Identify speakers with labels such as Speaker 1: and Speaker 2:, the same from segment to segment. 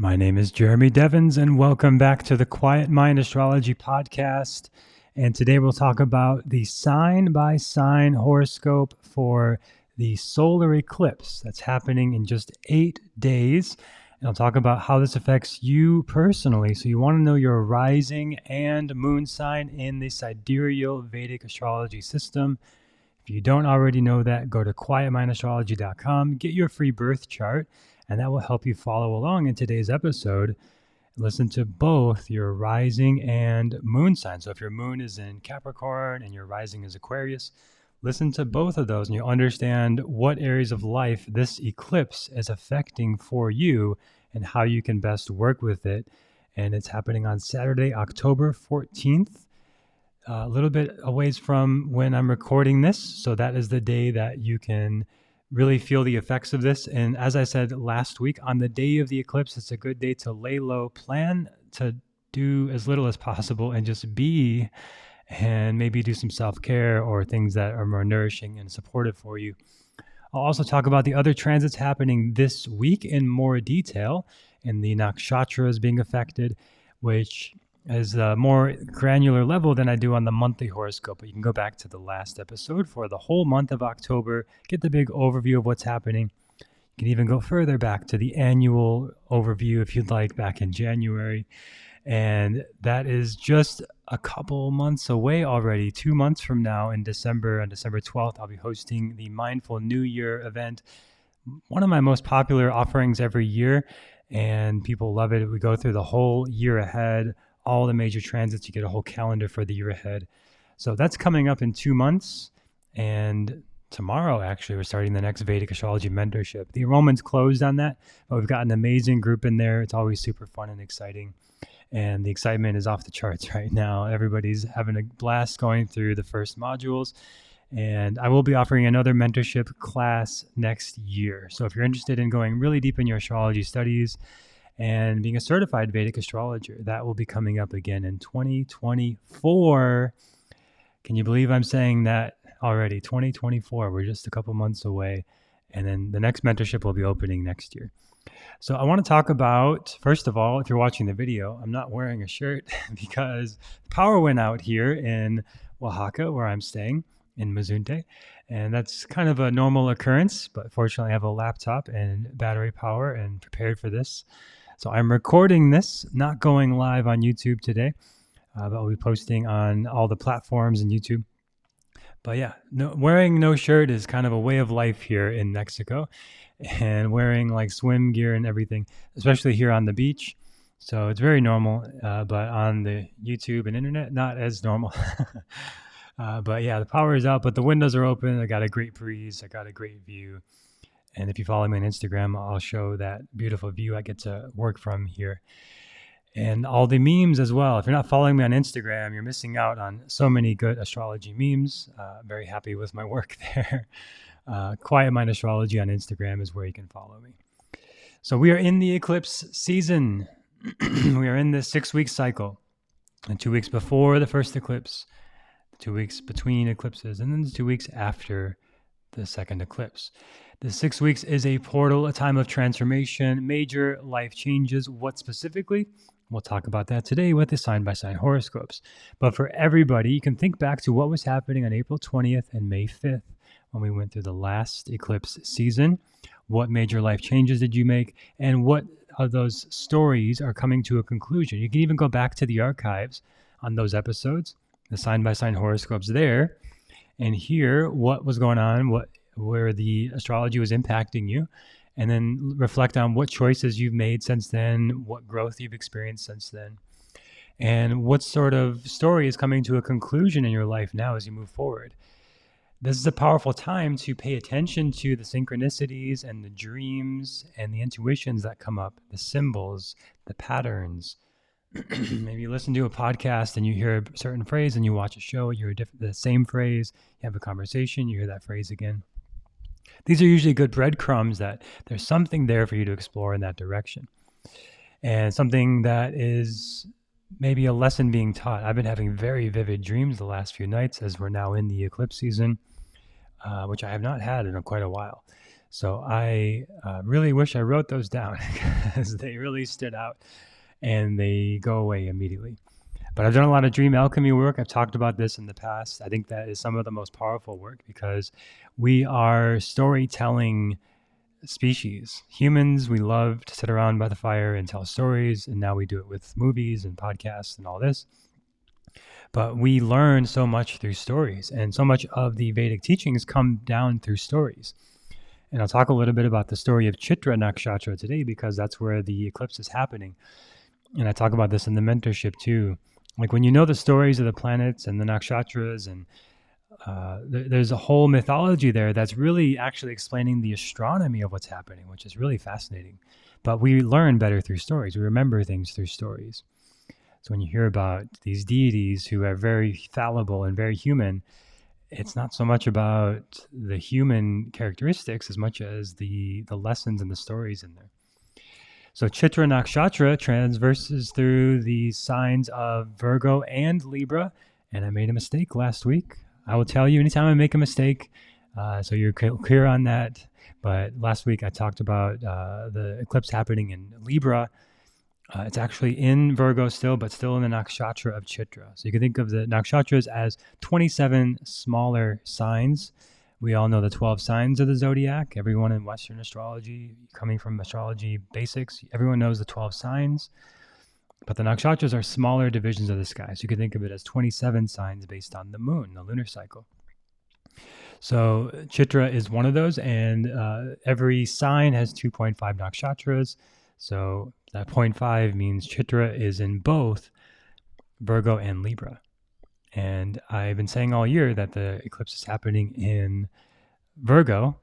Speaker 1: My name is Jeremy Devins, and welcome back to the Quiet Mind Astrology Podcast. And today we'll talk about the sign-by-sign horoscope for the solar eclipse that's happening in just 8 days. And I'll talk about how this affects you personally. So you want to know your rising and moon sign in the sidereal Vedic astrology system. If you don't already know that, go to quietmindastrology.com, get your free birth chart, and that will help you follow along in today's episode. Listen to both your rising and moon sign. So if your moon is in Capricorn and your rising is Aquarius, listen to both of those and you'll understand what areas of life this eclipse is affecting for you and how you can best work with it. And it's happening on Saturday, October 14th. A little bit a ways from when I'm recording this. So that is the day that you can really feel the effects of this. And as I said last week, on the day of the eclipse, it's a good day to lay low, plan to do as little as possible and just be, and maybe do some self-care or things that are more nourishing and supportive for you. I'll also talk about the other transits happening this week in more detail, and the nakshatras being affected, which is a more granular level than I do on the monthly horoscope. But you can go back to the last episode for the whole month of October, get the big overview of what's happening. You can even go further back to the annual overview if you'd like, back in January. And that is just a couple months away already. 2 months from now in December, on December 12th, I'll be hosting the Mindful New Year event, one of my most popular offerings every year, and people love it. We go through the whole year ahead, all the major transits. You get a whole calendar for the year ahead. So that's coming up in 2 months. And tomorrow, actually, we're starting the next Vedic astrology mentorship. The enrollment's closed on that, but we've got an amazing group in there. It's always super fun and exciting. And the excitement is off the charts right now. Everybody's having a blast going through the first modules. And I will be offering another mentorship class next year. So if you're interested in going really deep in your astrology studies and being a certified Vedic astrologer, that will be coming up again in 2024. Can you believe I'm saying that already? 2024, we're just a couple months away. And then the next mentorship will be opening next year. So I want to talk about, first of all, if you're watching the video, I'm not wearing a shirt because power went out here in Oaxaca, where I'm staying in Mazunte. And that's kind of a normal occurrence, but fortunately I have a laptop and battery power and prepared for this. So I'm recording this, not going live on YouTube today, but I'll be posting on all the platforms and YouTube. But yeah, wearing no shirt is kind of a way of life here in Mexico, and wearing like swim gear and everything, especially here on the beach. So it's very normal, but on the YouTube and internet, not as normal. But yeah, the power is out, but the windows are open. I got a great breeze. I got a great view. And if you follow me on Instagram, I'll show that beautiful view I get to work from here. And all the memes as well. If you're not following me on Instagram, you're missing out on so many good astrology memes. Very happy with my work there. Quiet Mind Astrology on Instagram is where you can follow me. So we are in the eclipse season. We are in the 6-week cycle. And 2 weeks before the first eclipse, 2 weeks between eclipses, and then 2 weeks after the second eclipse. The 6 weeks is a portal, a time of transformation, major life changes. What specifically? We'll talk about that today with the sign-by-sign horoscopes. But for everybody, you can think back to what was happening on April 20th and May 5th when we went through the last eclipse season. What major life changes did you make? And what of those stories are coming to a conclusion? You can even go back to the archives on those episodes, the sign-by-sign horoscopes there, and hear what was going on, where the astrology was impacting you, and then reflect on what choices you've made since then, what growth you've experienced since then, and what sort of story is coming to a conclusion in your life now as you move forward. This is a powerful time to pay attention to the synchronicities and the dreams and the intuitions that come up, the symbols, the patterns. Maybe you listen to a podcast and you hear a certain phrase, and you watch a show, you hear the same phrase, you have a conversation, you hear that phrase again. These are usually good breadcrumbs that there's something there for you to explore in that direction. And something that is maybe a lesson being taught. I've been having very vivid dreams the last few nights as we're now in the eclipse season, which I have not had in quite a while. So I really wish I wrote those down because they really stood out and they go away immediately. But I've done a lot of dream alchemy work. I've talked about this in the past. I think that is some of the most powerful work because we are storytelling species. Humans, we love to sit around by the fire and tell stories, and now we do it with movies and podcasts and all this. But we learn so much through stories, and so much of the Vedic teachings come down through stories. And I'll talk a little bit about the story of Chitra Nakshatra today because that's where the eclipse is happening. And I talk about this in the mentorship too. Like when you know the stories of the planets and the nakshatras, and there's a whole mythology there that's really actually explaining the astronomy of what's happening, which is really fascinating. But we learn better through stories. We remember things through stories. So when you hear about these deities who are very fallible and very human, it's not so much about the human characteristics as much as the lessons and the stories in there. So Chitra Nakshatra transverses through the signs of Virgo and Libra, and I made a mistake last week. I will tell you anytime I make a mistake, so you're clear on that. But last week I talked about the eclipse happening in Libra. It's actually in Virgo still, but still in the nakshatra of Chitra. So you can think of the nakshatras as 27 smaller signs. We all know the 12 signs of the zodiac. Everyone in Western astrology, coming from astrology basics, everyone knows the 12 signs. But the nakshatras are smaller divisions of the sky. So you can think of it as 27 signs based on the moon, the lunar cycle. So Chitra is one of those, and every sign has 2.5 nakshatras. So that 0.5 means Chitra is in both Virgo and Libra. And I've been saying all year that the eclipse is happening in Virgo,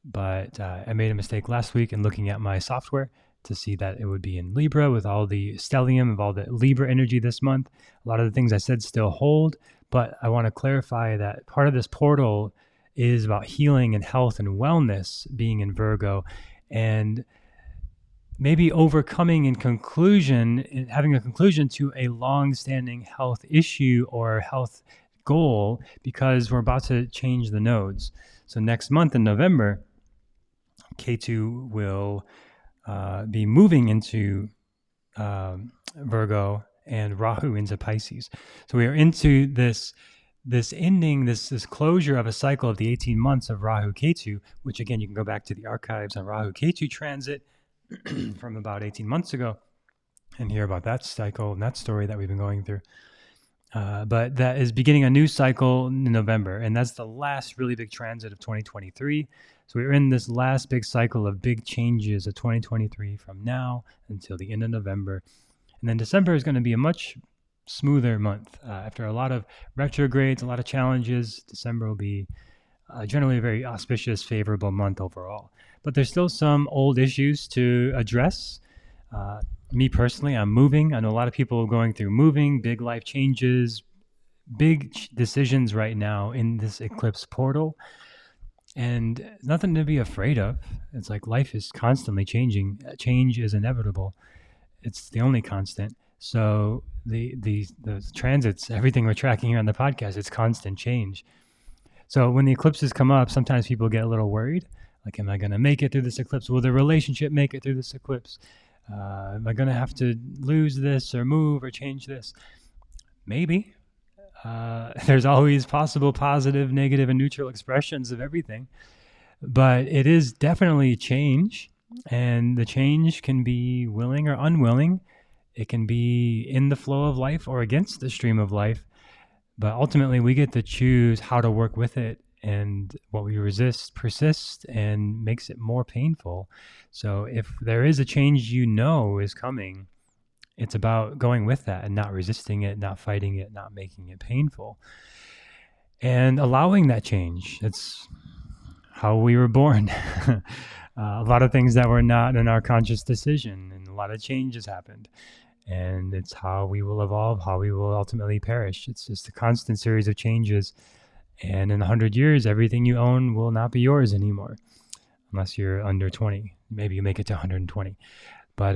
Speaker 1: but I made a mistake last week in looking at my software to see that it would be in Libra with all the stellium of all the Libra energy this month. A lot of the things I said still hold, but I want to clarify that part of this portal is about healing and health and wellness being in Virgo, and maybe overcoming in conclusion, having a conclusion to a long-standing health issue or health goal, because we're about to change the nodes. So next month in November, Ketu will be moving into Virgo and Rahu into Pisces. So we are into this ending, this closure of a cycle of the 18 months of Rahu Ketu, which again, you can go back to the archives on Rahu Ketu transit from about 18 months ago and hear about that cycle and that story that we've been going through. But that is beginning a new cycle in November, and that's the last really big transit of 2023. So we're in this last big cycle of big changes of 2023 from now until the end of November. And then December is going to be a much smoother month. After a lot of retrogrades, a lot of challenges, December will be generally a very auspicious, favorable month overall. But there's still some old issues to address. Me personally, I'm moving. I know a lot of people going through moving, big life changes, big decisions right now in this eclipse portal. And nothing to be afraid of. It's like life is constantly changing. Change is inevitable. It's the only constant. So the transits, everything we're tracking here on the podcast, it's constant change. So when the eclipses come up, sometimes people get a little worried. Like, am I going to make it through this eclipse? Will the relationship make it through this eclipse? Am I going to have to lose this or move or change this? Maybe. There's always possible positive, negative, and neutral expressions of everything. But it is definitely change. And the change can be willing or unwilling. It can be in the flow of life or against the stream of life. But ultimately, we get to choose how to work with it. And what we resist persists and makes it more painful. So if there is a change is coming, it's about going with that and not resisting it, not fighting it, not making it painful. And allowing that change. It's how we were born. A lot of things that were not in our conscious decision, and a lot of changes happened. And it's how we will evolve, how we will ultimately perish. It's just a constant series of changes. And in 100 years, everything you own will not be yours anymore, unless you're under 20. Maybe you make it to 120. But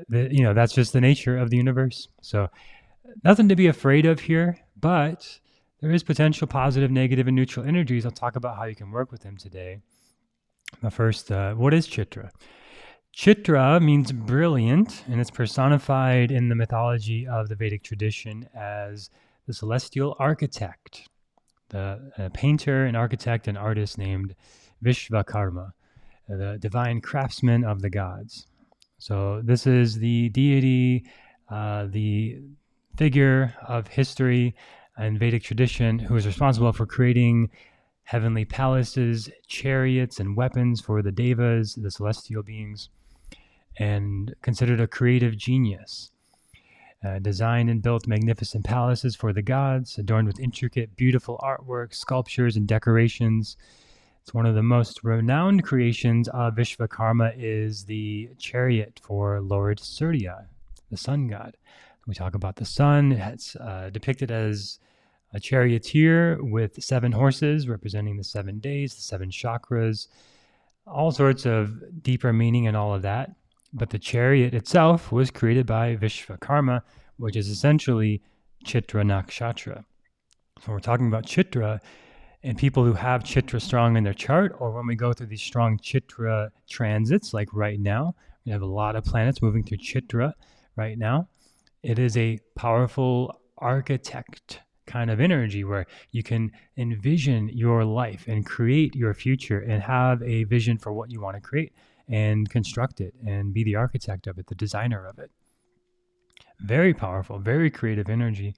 Speaker 1: that's just the nature of the universe. So nothing to be afraid of here, but there is potential positive, negative, and neutral energies. I'll talk about how you can work with them today. The first, what is Chitra? Chitra means brilliant, and it's personified in the mythology of the Vedic tradition as the celestial architect, the painter and architect and artist named Vishvakarma, the divine craftsman of the gods. So this is the deity, the figure of history and Vedic tradition who is responsible for creating heavenly palaces, chariots, and weapons for the Devas, the celestial beings, and considered a creative genius. Designed and built magnificent palaces for the gods, adorned with intricate, beautiful artwork, sculptures, and decorations. It's one of the most renowned creations of Vishvakarma is the chariot for Lord Surya, the sun god. We talk about the sun. It's depicted as a charioteer with 7 horses representing the 7 days, the 7 chakras, all sorts of deeper meaning in all of that. But the chariot itself was created by Vishvakarma, which is essentially Chitra Nakshatra. So we're talking about Chitra and people who have Chitra strong in their chart, or when we go through these strong Chitra transits, like right now, we have a lot of planets moving through Chitra right now. It is a powerful architect kind of energy where you can envision your life and create your future and have a vision for what you want to create and construct it and be the architect of it, the designer of it. Very powerful, very creative energy.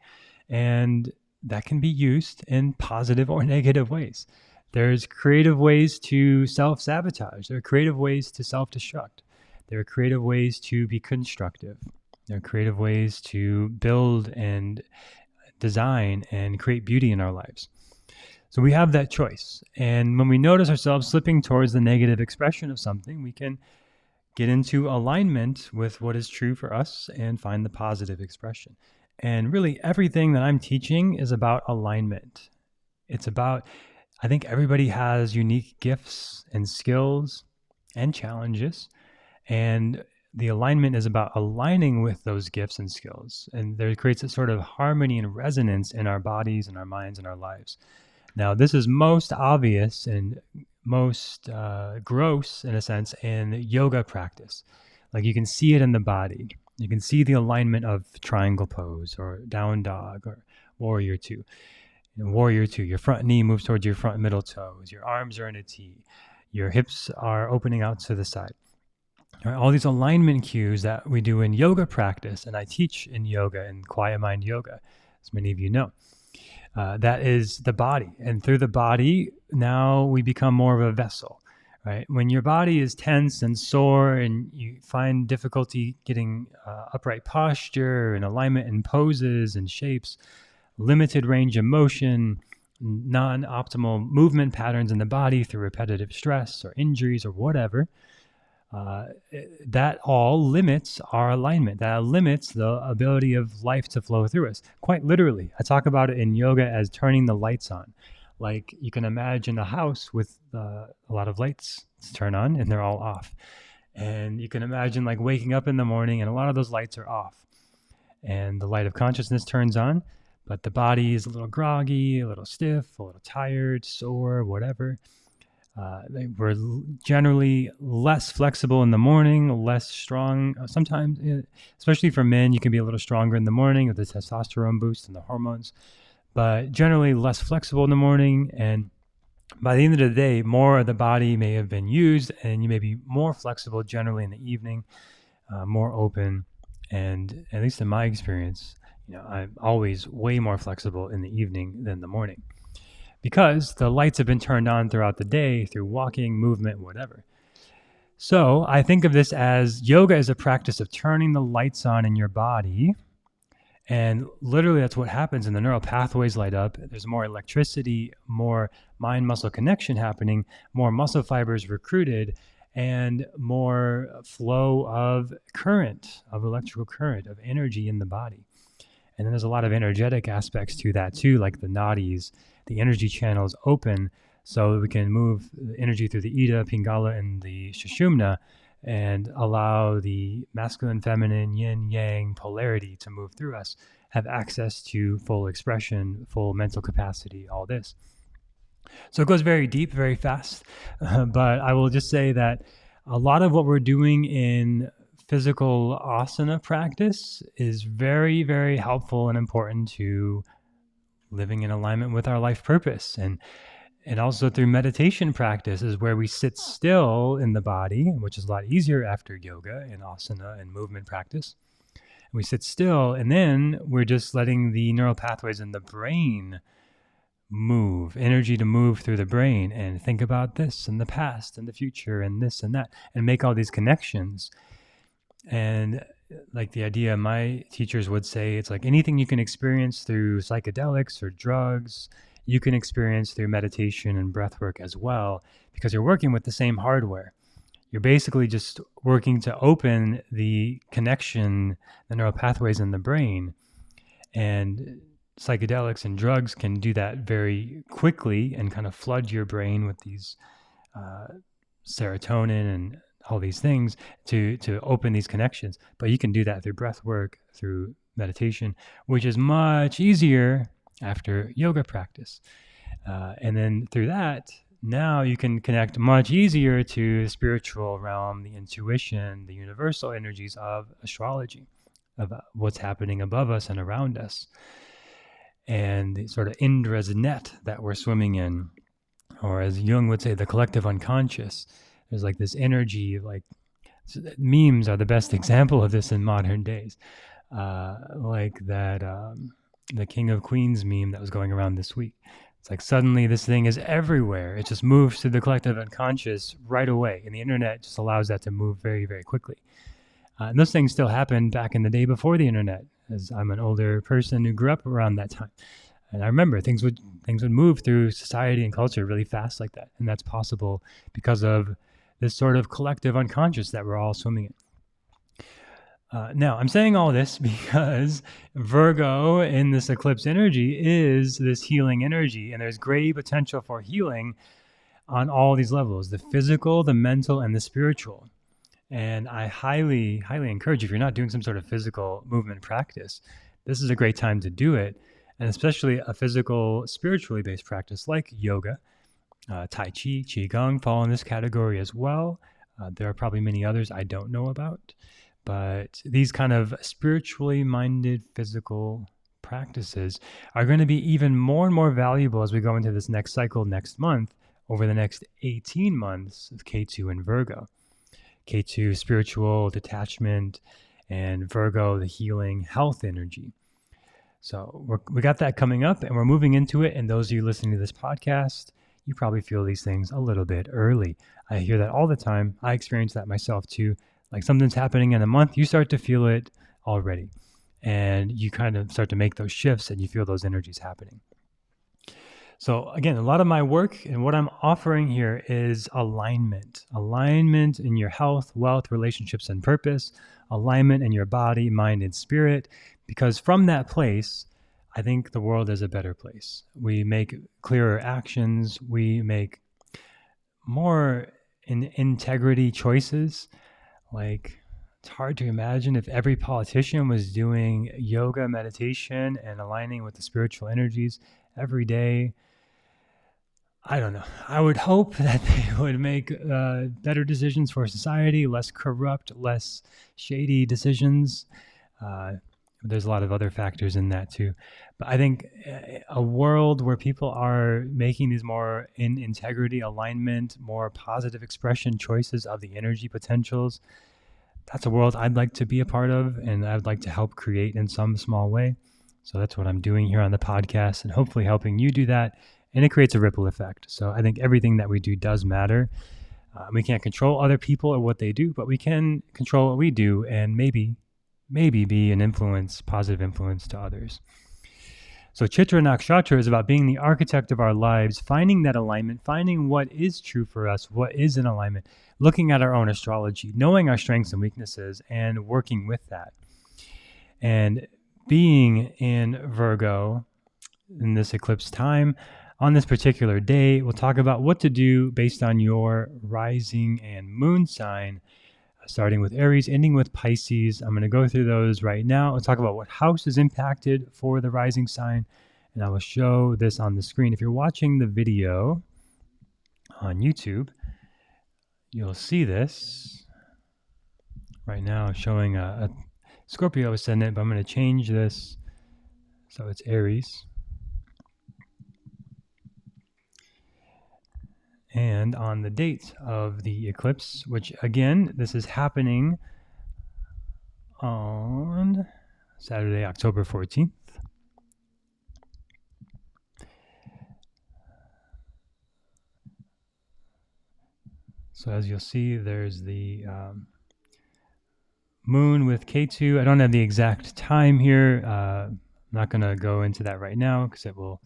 Speaker 1: And that can be used in positive or negative ways. There's creative ways to self-sabotage. There are creative ways to self-destruct. There are creative ways to be constructive. There are creative ways to build and design and create beauty in our lives. So we have that choice. And when we notice ourselves slipping towards the negative expression of something, we can get into alignment with what is true for us and find the positive expression. And really everything that I'm teaching is about alignment. It's about, I think everybody has unique gifts and skills and challenges. And the alignment is about aligning with those gifts and skills. And there creates a sort of harmony and resonance in our bodies and our minds and our lives. Now, this is most obvious and most gross, in a sense, in yoga practice. Like you can see it in the body. You can see the alignment of triangle pose or down dog or warrior 2. In warrior 2, your front knee moves towards your front middle toes. Your arms are in a T. Your hips are opening out to the side. All right, all these alignment cues that we do in yoga practice, and I teach in yoga and quiet mind yoga, as many of you know. That is the body. And through the body, now we become more of a vessel, right? When your body is tense and sore and you find difficulty getting upright posture and alignment in poses and shapes, limited range of motion, non-optimal movement patterns in the body through repetitive stress or injuries or whatever, that all limits our alignment. That limits the ability of life to flow through us. Quite literally, I talk about it in yoga as turning the lights on. Like you can imagine a house with a lot of lights to turn on and they're all off. And you can imagine like waking up in the morning and a lot of those lights are off. And the light of consciousness turns on, but the body is a little groggy, a little stiff, a little tired, sore, whatever. We're generally less flexible in the morning, less strong. Sometimes, especially for men, you can be a little stronger in the morning with the testosterone boost and the hormones, but generally less flexible in the morning. And by the end of the day, more of the body may have been used and you may be more flexible generally in the evening, more open. And at least in my experience, I'm always way more flexible in the evening than the morning, because the lights have been turned on throughout the day through walking, movement, whatever. So I think of this as yoga is a practice of turning the lights on in your body. And literally that's what happens, and the neural pathways light up. There's more electricity, more mind-muscle connection happening, more muscle fibers recruited, and more flow of current, of electrical current, of energy in the body. And then there's a lot of energetic aspects to that too, like the nadis, the energy channels open so we can move the energy through the Ida, Pingala, and the Sushumna and allow the masculine, feminine, yin, yang polarity to move through us, have access to full expression, full mental capacity, all this. So it goes very deep, very fast. But I will just say that a lot of what we're doing in physical asana practice is very, very helpful and important to living in alignment with our life purpose. And also through meditation practice is where we sit still in the body, which is a lot easier after yoga and asana and movement practice. And we sit still, and then we're just letting the neural pathways in the brain move, energy to move through the brain and think about this and the past and the future and this and that, and make all these connections. And like the idea my teachers would say, it's like anything you can experience through psychedelics or drugs, you can experience through meditation and breath work as well, because you're working with the same hardware. You're basically just working to open the connection, the neural pathways in the brain. And psychedelics and drugs can do that very quickly and kind of flood your brain with these serotonin and all these things to open these connections. But you can do that through breath work, through meditation, which is much easier after yoga practice. And then through that, now you can connect much easier to the spiritual realm, the intuition, the universal energies of astrology, of what's happening above us and around us. And the sort of Indra's net that we're swimming in, or as Jung would say, the collective unconscious. There's like this energy, like memes are the best example of this in modern days. Like that, the King of Queens meme that was going around this week. It's like suddenly this thing is everywhere. It just moves to the collective unconscious right away. And the internet just allows that to move very, very quickly. And those things still happened back in the day before the internet, as I'm an older person who grew up around that time. And I remember things would move through society and culture really fast like that. And that's possible because of this sort of collective unconscious that we're all swimming in. Now, I'm saying all this because Virgo in this eclipse energy is this healing energy, and there's great potential for healing on all these levels, the physical, the mental, and the spiritual. And I highly, highly encourage, if you're not doing some sort of physical movement practice, this is a great time to do it, and especially a physical, spiritually based practice like yoga. Tai Chi, Qigong fall in this category as well. There are probably many others I don't know about. But these kind of spiritually minded physical practices are going to be even more and more valuable as we go into this next cycle next month, over the next 18 months of K2 and Virgo. K2, spiritual detachment, and Virgo, the healing health energy. So we got that coming up, and we're moving into it. And those of you listening to this podcast, you probably feel these things a little bit early. I hear that all the time. I experience that myself too. Like something's happening in a month, you start to feel it already. And you kind of start to make those shifts and you feel those energies happening. So again, a lot of my work and what I'm offering here is alignment. Alignment in your health, wealth, relationships, and purpose. Alignment in your body, mind, and spirit. Because from that place, I think the world is a better place. We make clearer actions. We make more integrity choices. Like, it's hard to imagine if every politician was doing yoga, meditation, and aligning with the spiritual energies every day. I don't know. I would hope that they would make better decisions for society, less corrupt, less shady decisions. There's a lot of other factors in that too. But I think a world where people are making these more in integrity, alignment, more positive expression choices of the energy potentials, that's a world I'd like to be a part of, and I'd like to help create in some small way. So that's what I'm doing here on the podcast, and hopefully helping you do that. And it creates a ripple effect. So I think everything that we do does matter. We can't control other people or what they do, but we can control what we do, and maybe be an influence, positive influence to others. So Chitra Nakshatra is about being the architect of our lives, finding that alignment, finding what is true for us, what is in alignment, looking at our own astrology, knowing our strengths and weaknesses, and working with that. And being in Virgo in this eclipse time, on this particular day, we'll talk about what to do based on your rising and moon sign, starting with Aries, ending with Pisces. I'm going to go through those right now. I'll talk about what house is impacted for the rising sign, and I will show this on the screen. If you're watching the video, on YouTube, you'll see this. Right now I'm showing a Scorpio ascendant, but I'm going to change this so it's Aries. And on the date of the eclipse, which again, this is happening on Saturday, October 14th. So as you'll see, there's the moon with K2. I don't have the exact time here. I'm not going to go into that right now because it will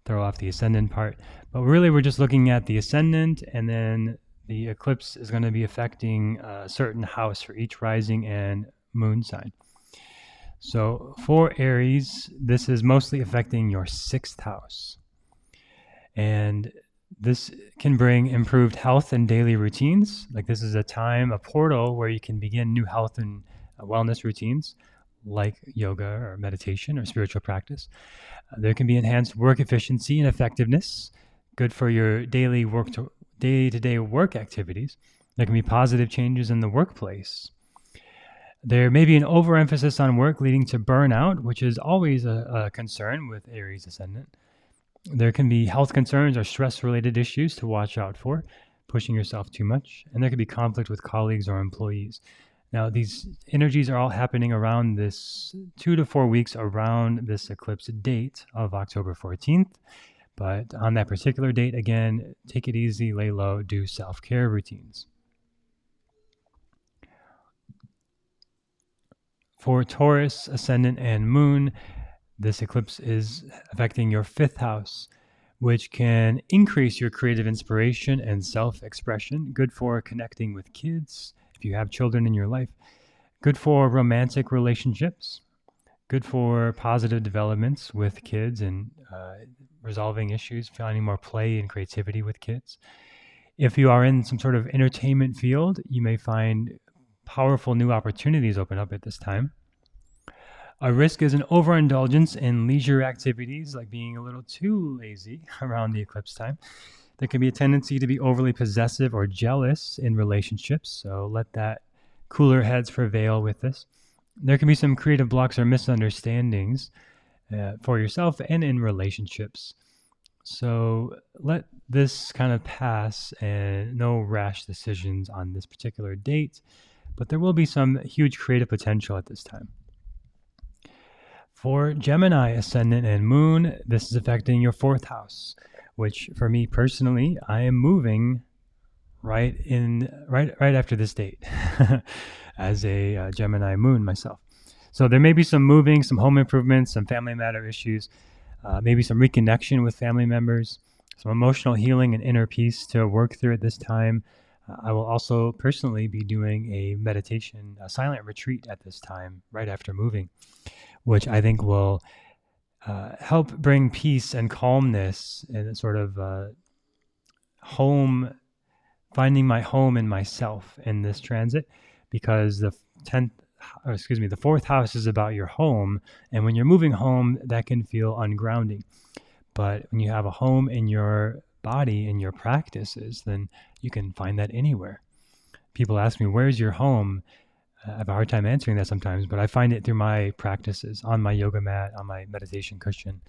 Speaker 1: throw off the ascendant part. But really, we're just looking at the ascendant, and then the eclipse is going to be affecting a certain house for each rising and moon sign. So for Aries, this is mostly affecting your 6th house. And this can bring improved health and daily routines. Like this is a portal where you can begin new health and wellness routines like yoga or meditation or spiritual practice. There can be enhanced work efficiency and effectiveness, good for your day-to-day work activities. There can be positive changes in the workplace. There may be an overemphasis on work leading to burnout, which is always a concern with Aries ascendant. There can be health concerns or stress-related issues to watch out for, pushing yourself too much, and there could be conflict with colleagues or employees. Now, these energies are all happening around this 2 to 4 weeks around this eclipse date of October 14th. But on that particular date, again, take it easy, lay low, do self-care routines. For Taurus, ascendant, and moon, this eclipse is affecting your 5th house, which can increase your creative inspiration and self-expression. Good for connecting with kids, if you have children in your life. Good for romantic relationships. Good for positive developments with kids and resolving issues, finding more play and creativity with kids. If you are in some sort of entertainment field, you may find powerful new opportunities open up at this time. A risk is an overindulgence in leisure activities, like being a little too lazy around the eclipse time. There can be a tendency to be overly possessive or jealous in relationships, so let that cooler heads prevail with this. There can be some creative blocks or misunderstandings for yourself and in relationships. So let this kind of pass and no rash decisions on this particular date, but there will be some huge creative potential at this time. For Gemini, ascendant, and moon, this is affecting your 4th house, which for me personally, I am moving right after this date as a Gemini moon myself. So there may be some moving, some home improvements, some family matter issues, maybe some reconnection with family members, some emotional healing and inner peace to work through at this time. I will also personally be doing a meditation, a silent retreat at this time, right after moving, which I think will help bring peace and calmness and sort of finding my home in myself in this transit, because the 4th house is about your home. And when you're moving home, that can feel ungrounding. But when you have a home in your body, in your practices, then you can find that anywhere. People ask me, where's your home? I have a hard time answering that sometimes, but I find it through my practices, on my yoga mat, on my meditation cushion.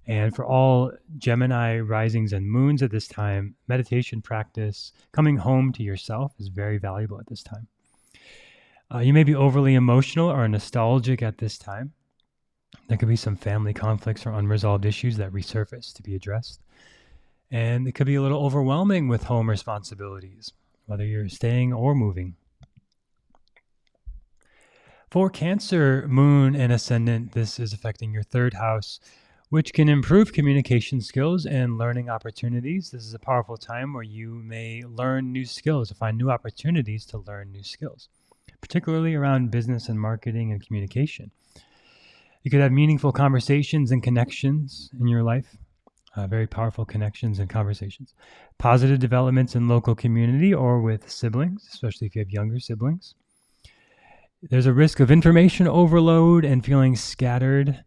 Speaker 1: And for all Gemini risings and moons at this time, meditation practice, coming home to yourself, is very valuable at this time. You may be overly emotional or nostalgic at this time. There could be some family conflicts or unresolved issues that resurface to be addressed. And it could be a little overwhelming with home responsibilities, whether you're staying or moving. For Cancer, moon, and ascendant, this is affecting your 3rd house, which can improve communication skills and learning opportunities. This is a powerful time where you may learn new skills, or find new opportunities to learn new skills, particularly around business and marketing and communication. You could have meaningful conversations and connections in your life, very powerful connections and conversations. Positive developments in local community or with siblings, especially if you have younger siblings. There's a risk of information overload and feeling scattered,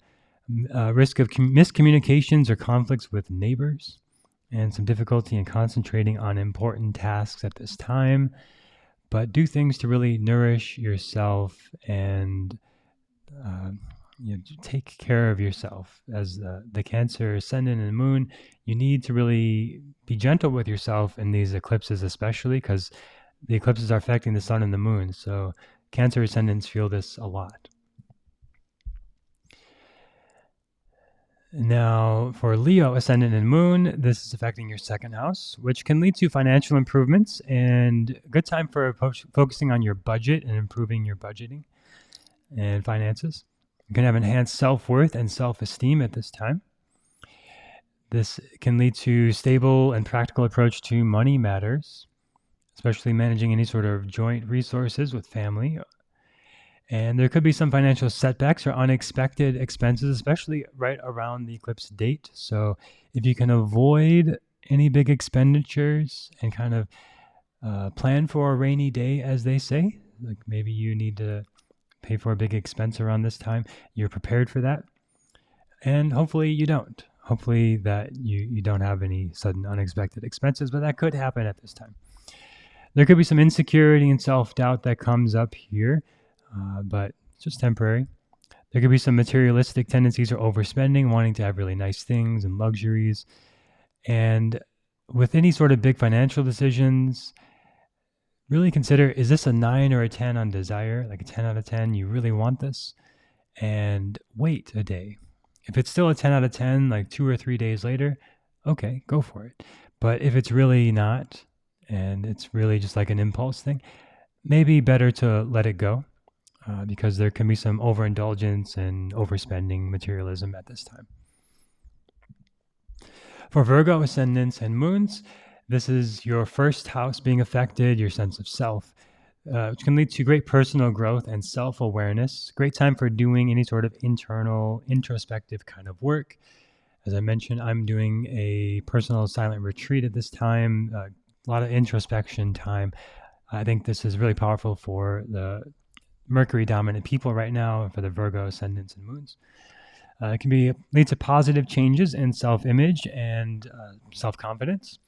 Speaker 1: risk of miscommunications or conflicts with neighbors, and some difficulty in concentrating on important tasks at this time. But do things to really nourish yourself and take care of yourself. As the Cancer ascendant and moon, you need to really be gentle with yourself in these eclipses, especially because the eclipses are affecting the sun and the moon. So Cancer ascendants feel this a lot. Now, for Leo ascendant and moon, this is affecting your second house, which can lead to financial improvements and a good time for focusing on your budget and improving your budgeting and finances. You can have enhanced self-worth and self-esteem at this time. This can lead to stable and practical approach to money matters, especially managing any sort of joint resources with family. And there could be some financial setbacks or unexpected expenses, especially right around the eclipse date. So if you can avoid any big expenditures and kind of plan for a rainy day, as they say, like maybe you need to pay for a big expense around this time, you're prepared for that. And hopefully you don't. Hopefully that you don't have any sudden unexpected expenses, but that could happen at this time. There could be some insecurity and self-doubt that comes up here. But it's just temporary. There could be some materialistic tendencies or overspending, wanting to have really nice things and luxuries. And with any sort of big financial decisions, really consider, is this a 9 or a 10 on desire? Like a 10 out of 10, you really want this? And wait a day. If it's still a 10 out of 10, like 2 or 3 days later, okay, go for it. But if it's really not, and it's really just like an impulse thing, maybe better to let it go. Because there can be some overindulgence and overspending materialism at this time. For Virgo ascendants and moons, this is your first house being affected, your sense of self, which can lead to great personal growth and self-awareness. Great time for doing any sort of internal, introspective kind of work. As I mentioned, I'm doing a personal silent retreat at this time, a lot of introspection time. I think this is really powerful for the Mercury dominant people right now, for the Virgo ascendants and moons. It can lead to positive changes in self-image and self-confidence.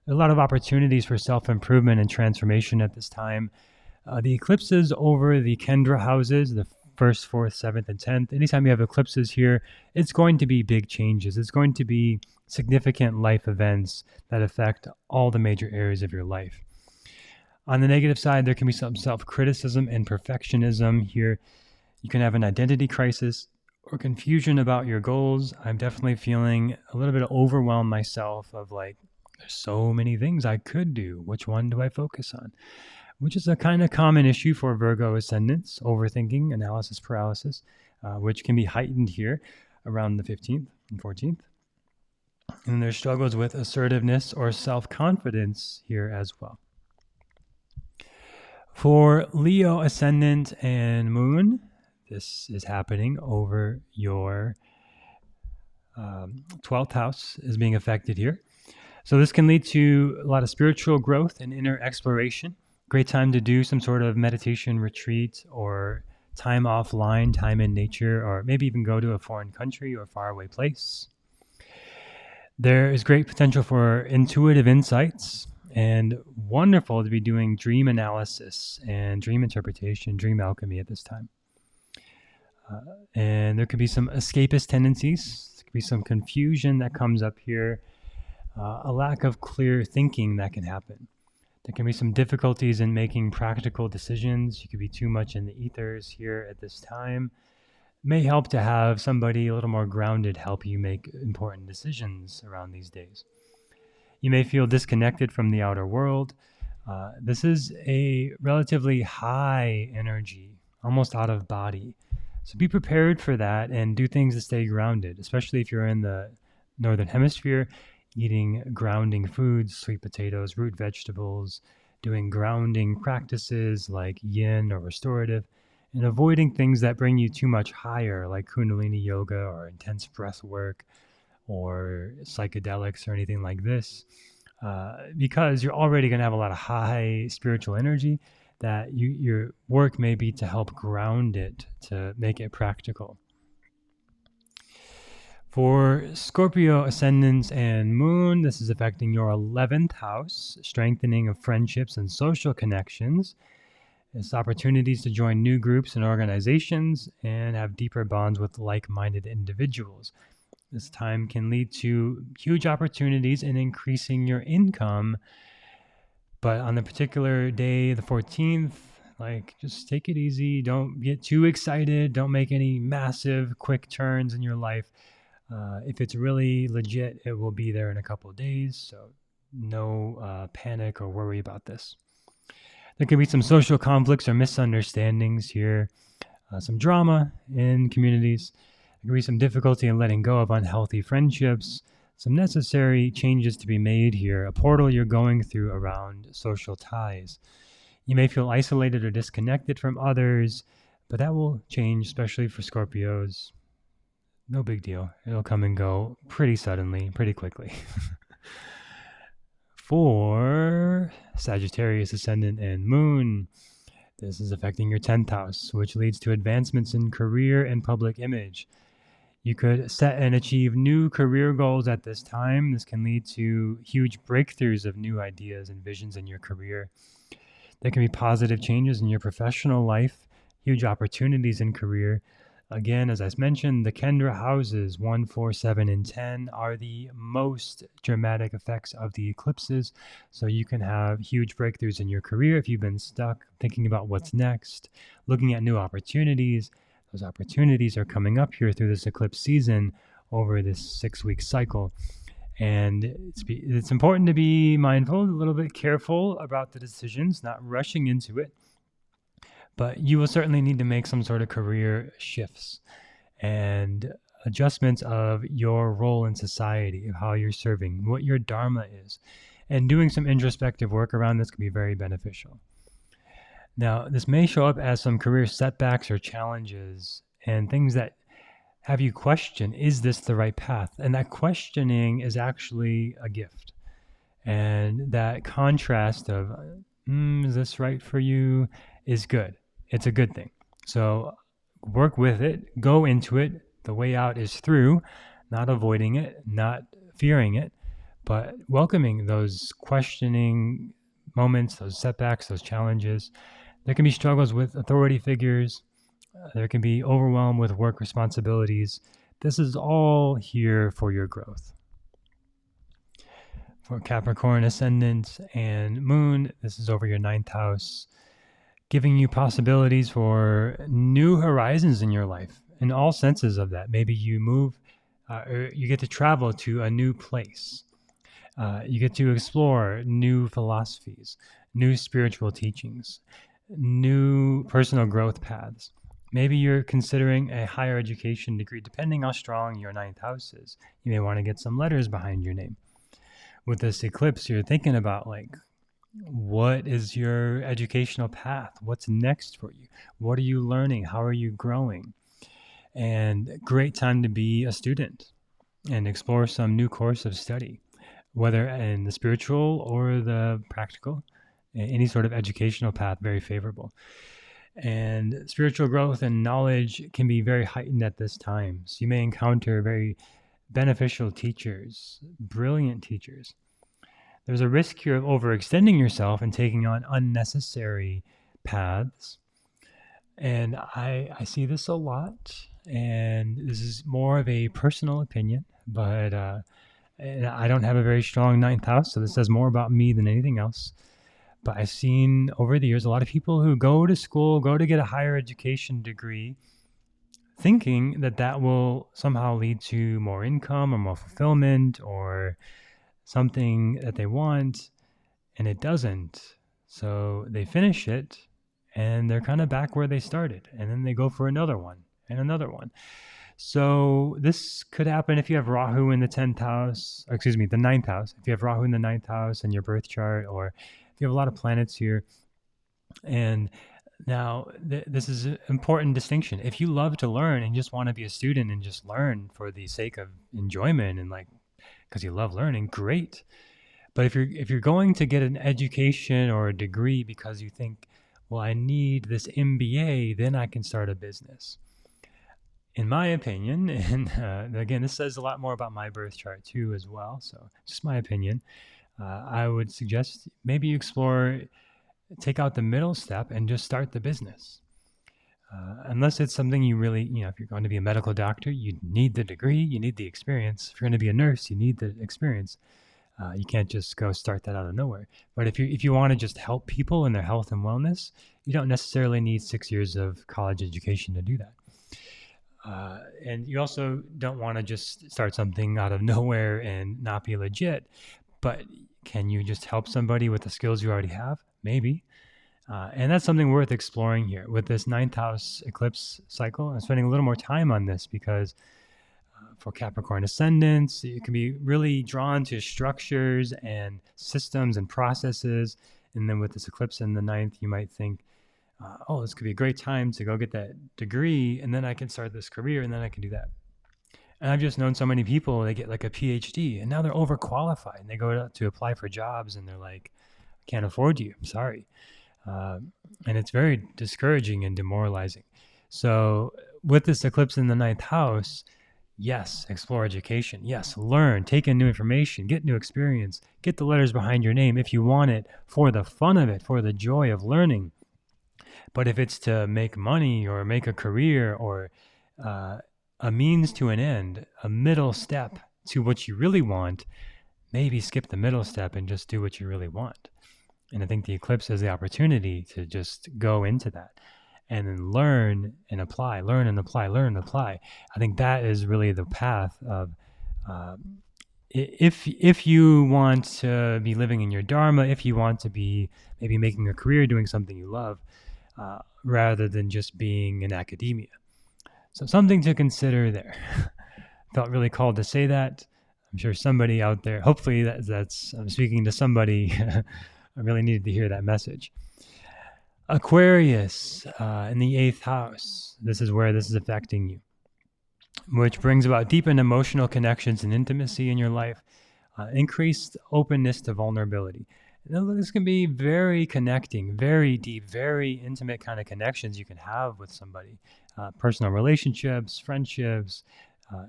Speaker 1: A lot of opportunities for self-improvement and transformation at this time. The eclipses over the Kendra houses, the 1st, 4th, 7th, and 10th, anytime you have eclipses here, it's going to be big changes. It's going to be significant life events that affect all the major areas of your life. On the negative side, there can be some self-criticism and perfectionism here. You can have an identity crisis or confusion about your goals. I'm definitely feeling a little bit overwhelmed myself of like, there's so many things I could do. Which one do I focus on? Which is a kind of common issue for Virgo ascendants, overthinking, analysis paralysis, which can be heightened here around the 15th and 14th. And there's struggles with assertiveness or self-confidence here as well. For Leo ascendant and moon, this is happening over your 12th house is being affected here. So this can lead to a lot of spiritual growth and inner exploration. Great time to do some sort of meditation retreat or time offline, time in nature, or maybe even go to a foreign country or faraway place. There is great potential for intuitive insights, and wonderful to be doing dream analysis and dream interpretation, dream alchemy at this time. And there could be some escapist tendencies. There could be some confusion that comes up here. A lack of clear thinking that can happen. There can be some difficulties in making practical decisions. You could be too much in the ethers here at this time. It may help to have somebody a little more grounded help you make important decisions around these days. You may feel disconnected from the outer world. This is a relatively high energy, almost out of body. So be prepared for that and do things to stay grounded, especially if you're in the northern hemisphere, eating grounding foods, sweet potatoes, root vegetables, doing grounding practices like yin or restorative, and avoiding things that bring you too much higher, like Kundalini yoga or intense breath work, or psychedelics or anything like this, because you're already going to have a lot of high spiritual energy that your work may be to help ground it, to make it practical. For Scorpio ascendants and moon, this is affecting your 11th house, strengthening of friendships and social connections. It's opportunities to join new groups and organizations and have deeper bonds with like-minded individuals. This time can lead to huge opportunities in increasing your income. But on the particular day, the 14th, just take it easy. Don't get too excited. Don't make any massive quick turns in your life. If it's really legit, it will be there in a couple of days. So no panic or worry about this. There can be some social conflicts or misunderstandings here, some drama in communities. There can be some difficulty in letting go of unhealthy friendships, some necessary changes to be made here, a portal you're going through around social ties. You may feel isolated or disconnected from others, but that will change, especially for Scorpios. No big deal. It'll come and go pretty suddenly, pretty quickly. For Sagittarius ascendant and moon, this is affecting your 10th house, which leads to advancements in career and public image. You could set and achieve new career goals at this time. This can lead to huge breakthroughs of new ideas and visions in your career. There can be positive changes in your professional life, huge opportunities in career. Again, as I mentioned, the Kendra houses 1, 4, 7, and 10 are the most dramatic effects of the eclipses. So you can have huge breakthroughs in your career if you've been stuck thinking about what's next, looking at new opportunities. Those opportunities are coming up here through this eclipse season over this 6-week cycle. And it's important to be mindful, a little bit careful about the decisions, not rushing into it. But you will certainly need to make some sort of career shifts and adjustments of your role in society, of how you're serving, what your dharma is. And doing some introspective work around this can be very beneficial. Now, this may show up as some career setbacks or challenges and things that have you question, is this the right path? And that questioning is actually a gift. And that contrast of, is this right for you, is good. It's a good thing. So work with it, go into it. The way out is through, not avoiding it, not fearing it, but welcoming those questioning moments, those setbacks, those challenges. There can be struggles with authority figures. There can be overwhelm with work responsibilities. This is all here for your growth. For Capricorn ascendant and moon, this is over your 9th house, giving you possibilities for new horizons in your life in all senses of that. Maybe you move, or you get to travel to a new place. You get to explore new philosophies, new spiritual teachings, new personal growth paths. Maybe you're considering a higher education degree, depending how strong your 9th house is. You may want to get some letters behind your name. With this eclipse, you're thinking about what is your educational path? What's next for you? What are you learning? How are you growing? And great time to be a student and explore some new course of study, whether in the spiritual or the practical, any sort of educational path, very favorable. And spiritual growth and knowledge can be very heightened at this time. So you may encounter very beneficial teachers, brilliant teachers. There's a risk here of overextending yourself and taking on unnecessary paths. And I see this a lot, and this is more of a personal opinion, but I don't have a very strong 9th house, so this says more about me than anything else. But I've seen over the years a lot of people who go to school, go to get a higher education degree, thinking that will somehow lead to more income or more fulfillment or something that they want, and it doesn't. So they finish it and they're kind of back where they started, and then they go for another one and another one. So this could happen if you have Rahu in the 10th house, the 9th house. If you have Rahu in the 9th house in your birth chart, or if you have a lot of planets here. And now this is an important distinction. If you love to learn and just want to be a student and just learn for the sake of enjoyment and because you love learning, great. But if you're going to get an education or a degree because you think, well, I need this MBA, then I can start a business. in my opinion, and again, this says a lot more about my birth chart too as well, so just my opinion, I would suggest maybe you take out the middle step and just start the business. Unless it's something you really, if you're going to be a medical doctor, you need the degree, you need the experience. If you're going to be a nurse, you need the experience. You can't just go start that out of nowhere. But if you want to just help people in their health and wellness, you don't necessarily need 6 years of college education to do that. And you also don't want to just start something out of nowhere and not be legit. But can you just help somebody with the skills you already have? Maybe. And that's something worth exploring here. With this ninth house eclipse cycle, I'm spending a little more time on this because for Capricorn ascendants, you can be really drawn to structures and systems and processes. And then with this eclipse in the ninth, you might think, this could be a great time to go get that degree, and then I can start this career, and then I can do that. And I've just known so many people, they get like a PhD, and now they're overqualified, and they go to apply for jobs, and they're like, I can't afford you, I'm sorry. And it's very discouraging and demoralizing. So with this eclipse in the ninth house, yes, explore education. Yes, learn, take in new information, get new experience, get the letters behind your name if you want it for the fun of it, for the joy of learning. But if it's to make money or make a career or a means to an end, a middle step to what you really want, maybe skip the middle step and just do what you really want. And I think the eclipse has the opportunity to just go into that and then learn and apply, learn and apply, learn and apply. I think that is really the path of if you want to be living in your dharma, if you want to be maybe making a career doing something you love, rather than just being in academia. So something to consider there. Felt really called to say that. I'm sure somebody out there, hopefully that's I'm speaking to somebody. I really needed to hear that message. Aquarius in the 8th house. This is where this is affecting you, which brings about deepened emotional connections and intimacy in your life, increased openness to vulnerability. This can be very connecting, very deep, very intimate kind of connections you can have with somebody. Personal relationships, friendships,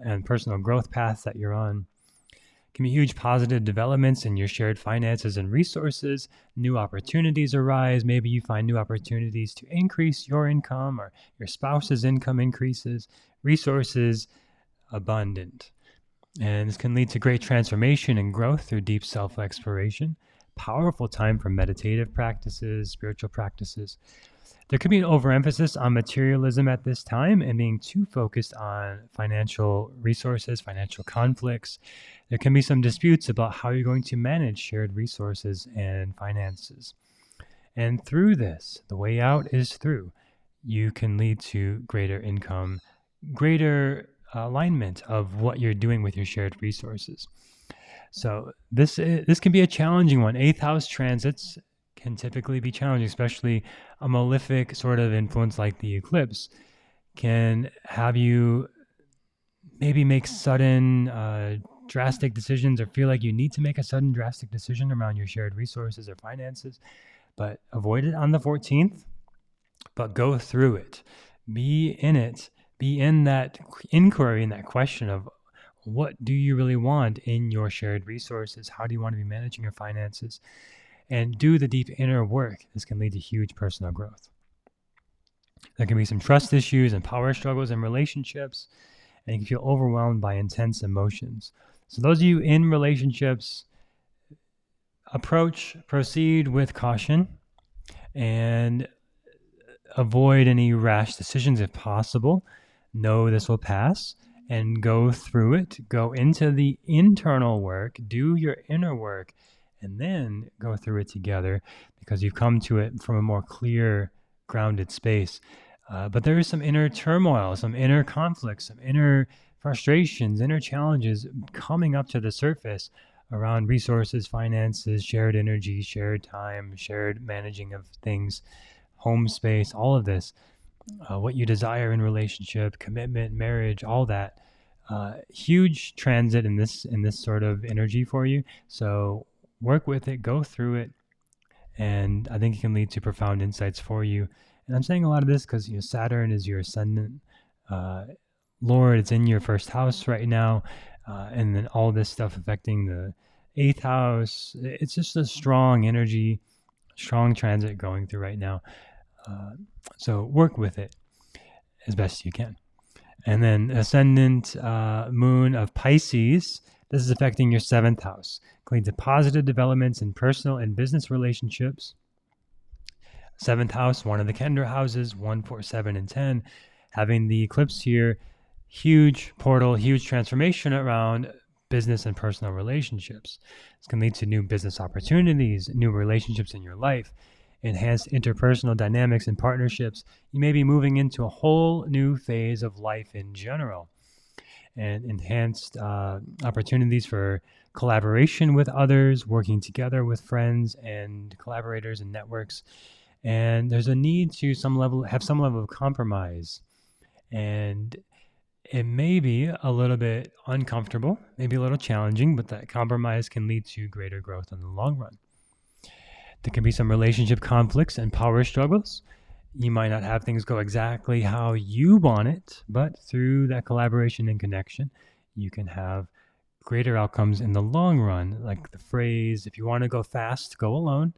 Speaker 1: and personal growth paths that you're on. Can be huge positive developments in your shared finances and resources. New opportunities arise. Maybe you find new opportunities to increase your income or your spouse's income increases. Resources abundant. And this can lead to great transformation and growth through deep self-exploration. Powerful time for meditative practices, spiritual practices. There could be an overemphasis on materialism at this time and being too focused on financial resources, financial conflicts. There can be some disputes about how you're going to manage shared resources and finances. And through this, the way out is through. You can lead to greater income, greater alignment of what you're doing with your shared resources. So this can be a challenging one. 8th house transits can typically be challenging, especially a malefic sort of influence like the eclipse can have you maybe make sudden drastic decisions or feel like you need to make a sudden drastic decision around your shared resources or finances, but avoid it on the 14th, but go through it. Be in it. Be in that inquiry and that question of what do you really want in your shared resources? How do you want to be managing your finances? And do the deep inner work. This can lead to huge personal growth. There can be some trust issues and power struggles in relationships, and you can feel overwhelmed by intense emotions. So those of you in relationships, proceed with caution and avoid any rash decisions if possible. Know this will pass and go through it. Go into the internal work, do your inner work, and then go through it together because you've come to it from a more clear, grounded space. But there is some inner turmoil, some inner conflicts, some inner frustrations, inner challenges coming up to the surface around resources, finances, shared energy, shared time, shared managing of things, home space, all of this, what you desire in relationship, commitment, marriage, all that. Huge transit in this sort of energy for you. So work with it, go through it, and I think it can lead to profound insights for you. And I'm saying a lot of this because Saturn is your ascendant Lord, it's in your first house right now. And then all this stuff affecting the eighth house. It's just a strong energy, strong transit going through right now. So work with it as best you can. And then ascendant moon of Pisces. This is affecting your seventh house. Leads to positive developments in personal and business relationships. Seventh house, one of the Kendra houses, 1, 4, 7, and 10. Having the eclipse here, huge portal, huge transformation around business and personal relationships. It's going to lead to new business opportunities, new relationships in your life, enhanced interpersonal dynamics and partnerships. You may be moving into a whole new phase of life in general, and enhanced opportunities for collaboration with others, working together with friends and collaborators and networks. And there's a need to have some level of compromise. And it may be a little bit uncomfortable, maybe a little challenging, but that compromise can lead to greater growth in the long run. There can be some relationship conflicts and power struggles. You might not have things go exactly how you want it, but through that collaboration and connection, you can have greater outcomes in the long run. Like the phrase, if you want to go fast, go alone.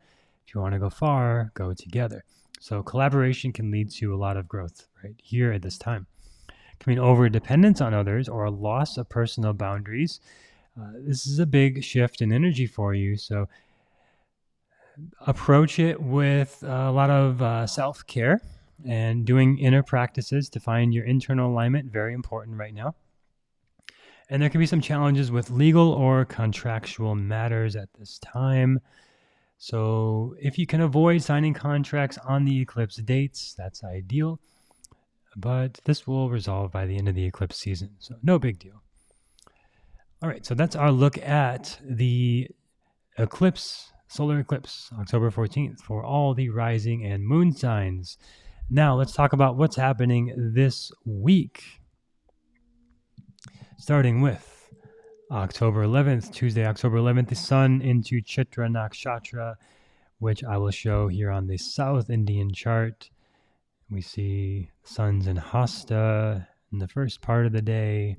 Speaker 1: If you want to go far, go together. So collaboration can lead to a lot of growth right here at this time. Can mean over dependence on others or a loss of personal boundaries. This is a big shift in energy for you. So approach it with a lot of self-care and doing inner practices to find your internal alignment. Very important right now. And there can be some challenges with legal or contractual matters at this time. So if you can avoid signing contracts on the eclipse dates, that's ideal. But this will resolve by the end of the eclipse season. So no big deal. All right, so that's our look at the eclipse, solar eclipse, October 14th, for all the rising and moon signs. Now let's talk about what's happening this week. Starting with October 11th, Tuesday, October 11th, the sun into Chitra Nakshatra, which I will show here on the South Indian chart. We see sun's in Hasta in the first part of the day.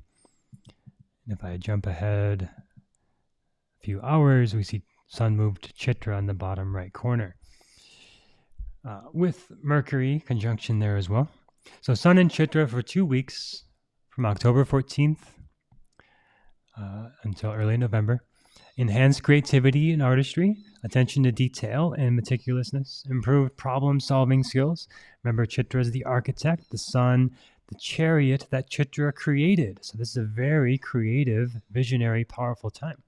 Speaker 1: And if I jump ahead a few hours, we see sun move to Chitra in the bottom right corner. With Mercury conjunction there as well. So sun in Chitra for 2 weeks from October 14th until early November. Enhanced creativity and artistry, attention to detail and meticulousness, improved problem-solving skills. Remember, Chitra is the architect, the sun, the chariot that Chitra created. So this is a very creative, visionary, powerful time.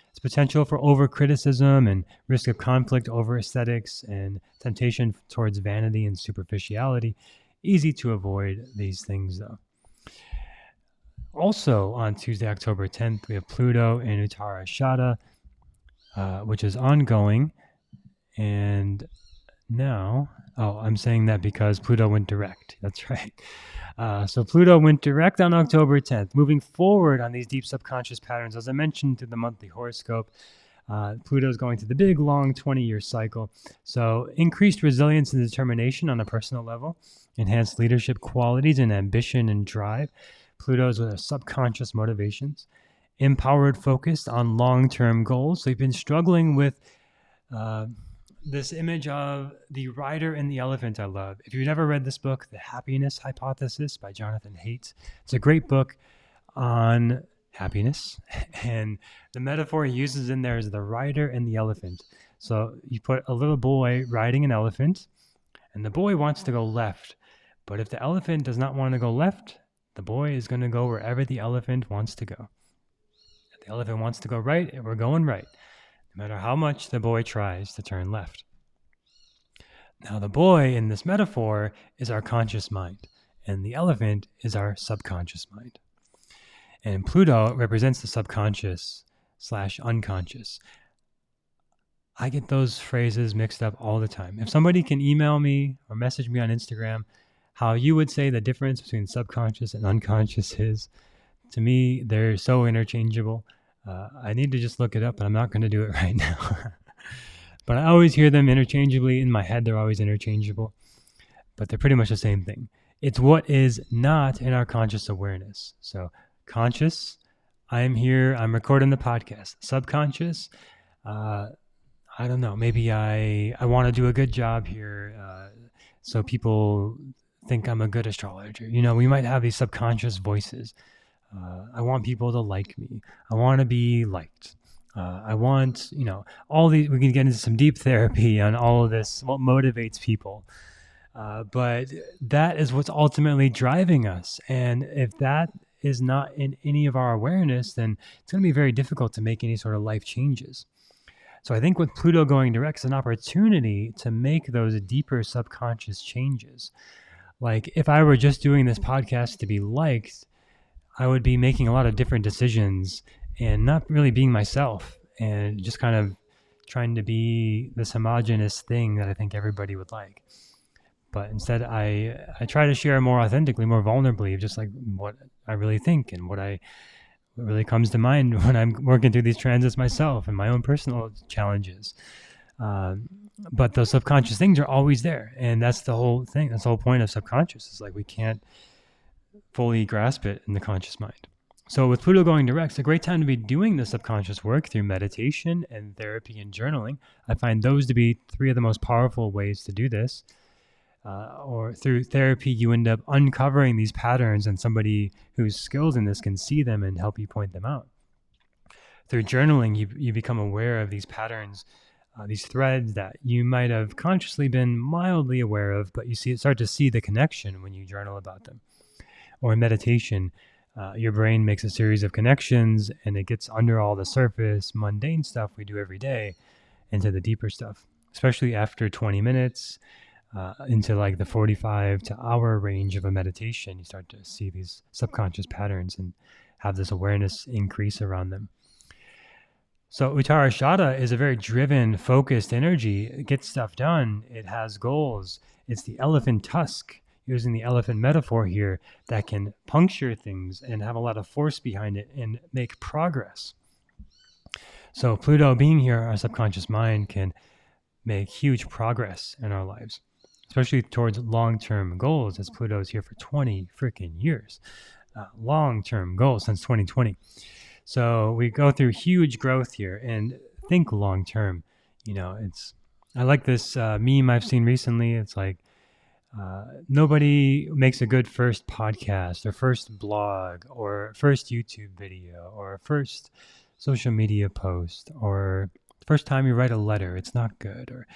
Speaker 1: It's potential for over-criticism and risk of conflict over aesthetics and temptation towards vanity and superficiality. Easy to avoid these things, though. Also on Tuesday, October 10th, we have Pluto in Uttara Shada, which is ongoing. And now, I'm saying that because Pluto went direct. That's right. So Pluto went direct on October 10th. Moving forward on these deep subconscious patterns, as I mentioned through the monthly horoscope, Pluto is going through the big, long 20-year cycle. So increased resilience and determination on a personal level, enhanced leadership qualities and ambition and drive. Pluto's with our subconscious motivations, empowered focus on long-term goals. So you've been struggling with this image of the rider and the elephant I love. If you've never read this book, The Happiness Hypothesis by Jonathan Haidt, it's a great book on happiness. And the metaphor he uses in there is the rider and the elephant. So you put a little boy riding an elephant, and the boy wants to go left. But if the elephant does not want to go left, the boy is going to go wherever the elephant wants to go. If the elephant wants to go right, we're going right, no matter how much the boy tries to turn left. Now, the boy in this metaphor is our conscious mind, and the elephant is our subconscious mind. And Pluto represents the subconscious/unconscious. I get those phrases mixed up all the time. If somebody can email me or message me on Instagram how you would say the difference between subconscious and unconscious is, to me, they're so interchangeable. I need to just look it up, but I'm not going to do it right now. But I always hear them interchangeably. In my head, they're always interchangeable. But they're pretty much the same thing. It's what is not in our conscious awareness. So conscious, I'm here, I'm recording the podcast. Subconscious, I don't know, maybe I want to do a good job here, so people think I'm a good astrologer. We might have these subconscious voices. I want people to like me. I want to be liked. I want, all these. We can get into some deep therapy on all of this, what motivates people. But that is what's ultimately driving us. And if that is not in any of our awareness, then it's going to be very difficult to make any sort of life changes. So I think with Pluto going direct, it's an opportunity to make those deeper subconscious changes. Like if I were just doing this podcast to be liked, I would be making a lot of different decisions and not really being myself and just kind of trying to be this homogenous thing that I think everybody would like. But instead, I try to share more authentically, more vulnerably, just like what I really think and what really comes to mind when I'm working through these transits myself and my own personal challenges. But those subconscious things are always there. And that's the whole thing. That's the whole point of subconscious. It's like we can't fully grasp it in the conscious mind. So with Pluto going direct, it's a great time to be doing the subconscious work through meditation and therapy and journaling. I find those to be three of the most powerful ways to do this. Or through therapy, you end up uncovering these patterns, and somebody who's skilled in this can see them and help you point them out. Through journaling, you become aware of these patterns, these threads that you might have consciously been mildly aware of, but you start to see the connection when you journal about them. Or in meditation, your brain makes a series of connections, and it gets under all the surface, mundane stuff we do every day into the deeper stuff, especially after 20 minutes. Into like the 45 to hour range of a meditation, you start to see these subconscious patterns and have this awareness increase around them. So Uttara Shada is a very driven, focused energy. It gets stuff done. It has goals. It's the elephant tusk, using the elephant metaphor here, that can puncture things and have a lot of force behind it and make progress. So Pluto being here, our subconscious mind can make huge progress in our lives, especially towards long-term goals, as Pluto is here for 20 freaking years. Long-term goals since 2020. So we go through huge growth here and think long-term. I like this meme I've seen recently. It's like, nobody makes a good first podcast or first blog or first YouTube video or first social media post or first time you write a letter. It's not good. Or